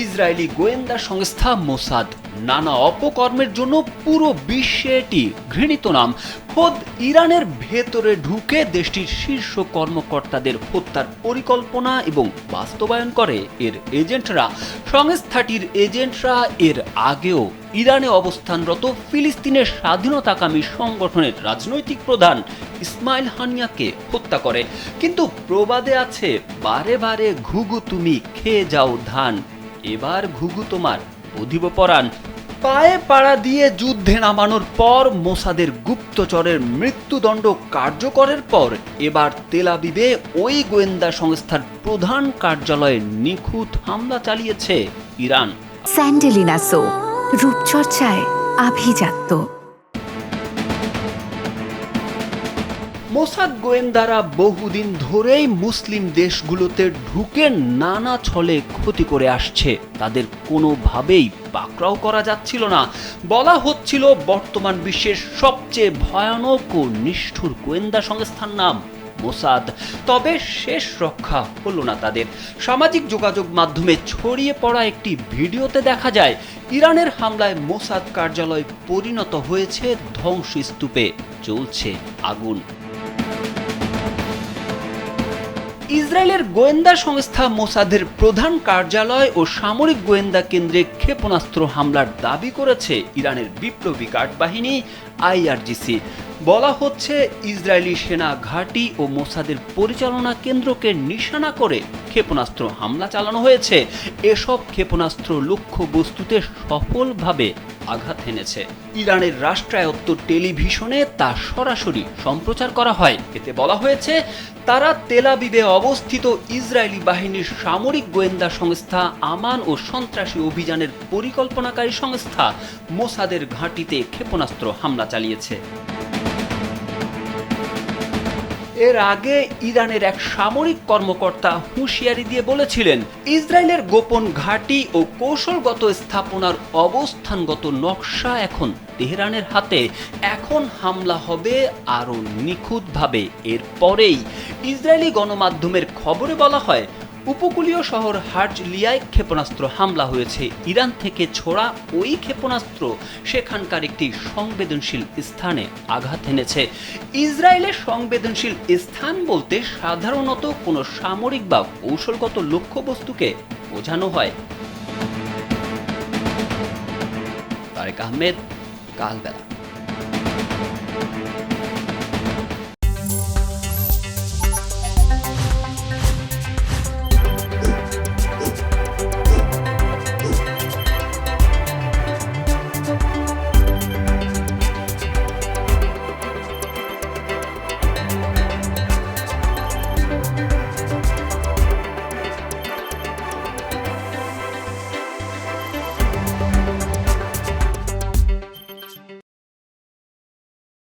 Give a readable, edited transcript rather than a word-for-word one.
Israeli গোয়েন্দা সংস্থা Mossad নানা অপকর্মের জন্য পুরো বিশ্বে এটি ঘৃণিত নাম। খোদ ইরানের ভেতরে ঢুকে দেশটির শীর্ষ কর্মকর্তাদের হত্যার পরিকল্পনা এবং বাস্তবায়ন করে এর এজেন্টরা। সংস্থাটির এজেন্টরা এর আগেও ইরানে অবস্থানরত ফিলিস্তিনের স্বাধীনতাকামী সংগঠনের রাজনৈতিক প্রধান ইসমাইল হানিয়াকে হত্যা করে। কিন্তু প্রবাদে আছে, বারে বারে ঘুঘু তুমি খেয়ে যাও ধান, এবার ঘুঘু তোমার অধিব পরাণ। পায়ে পাড়া দিয়ে যুদ্ধে নামানোর পর মোসাদের গুপ্তচরের মৃত্যুদণ্ড কার্যকরের পর এবার তেল আবিবে ওই গোয়েন্দা সংস্থার প্রধান কার্যালয়ে নিখুঁত হামলা চালিয়েছে ইরান। স্যান্ডেলিনা সো, রূপচর্চায় আভিজাত্য। মোসাদ গোয়েন্দারা বহুদিন ধরেই মুসলিম দেশগুলোতে ঢুকে নানা ছলে ক্ষতি করে আসছে। তাদের কোনোভাবেই পাকড়াও করা যাচ্ছিল না। বলা হচ্ছিল বর্তমান বিশ্বের সবচেয়ে ভয়ানক ও নিষ্ঠুর গোয়েন্দা সংস্থার নাম মোসাদ। তবে শেষ রক্ষা হলো না তাদের। সামাজিক যোগাযোগ মাধ্যমে ছড়িয়ে পড়া একটি ভিডিওতে দেখা যায়, ইরানের হামলায় মোসাদ কার্যালয় পরিণত হয়েছে ধ্বংসস্তূপে, জ্বলছে আগুন। ইসরায়েলের গোয়েন্দা সংস্থা মোসাদের প্রধান কার্যালয় ও সামরিক গোয়েন্দা কেন্দ্রে ক্ষেপণাস্ত্র হামলার দাবি করেছে ইরানের বিপ্লবী গার্ড বাহিনী IRGC। বলা হচ্ছে, ইসরায়েলি সেনা ঘাঁটি ও মোসাদের পরিচালনা কেন্দ্রকে নিশানা করে ক্ষেপণাস্ত্র হামলা চালানো হয়েছে। এসব ক্ষেপণাস্ত্র লক্ষ্যবস্তুতে সফলভাবে আঘাত এনেছে। ইরানের রাষ্ট্রায়ত্ত টেলিভিশনে তা সরাসরি সম্প্রচার করা হয়। এতে বলা হয়েছে, তারা তেল আবিবে অবস্থিত ইসরায়েলি বাহিনীর সামরিক গোয়েন্দা সংস্থা আমান ও সন্ত্রাসী অভিযানের পরিকল্পনাকারী সংস্থা মোসাদের ঘাঁটিতে ক্ষেপণাস্ত্র হামলা চালিয়েছে। এর আগে ইরানের এক সামরিক কর্মকর্তা হুঁশিয়ারি দিয়ে বলেছিলেন, ইসরায়েলের গোপন ঘাঁটি ও কৌশলগত স্থাপনার অবস্থানগত নকশা এখন তেহরানের হাতে। এখন হামলা হবে আরও নিখুঁতভাবে। এরপরেই ইসরায়েলি গণমাধ্যমের খবরে বলা হয়, উপকূলীয় শহর হার্জলিয়ায় ক্ষেপণাস্ত্র হামলা হয়েছে। ইরান থেকে ছোড়া ওই ক্ষেপণাস্ত্র সেখানকার একটি সংবেদনশীল স্থানে আঘাত এনেছে। ইসরায়েলের সংবেদনশীল স্থান বলতে সাধারণত কোনো সামরিক বা কৌশলগত লক্ষ্যবস্তুকে বোঝানো হয়। তারেক আহমেদ, কালবেলা।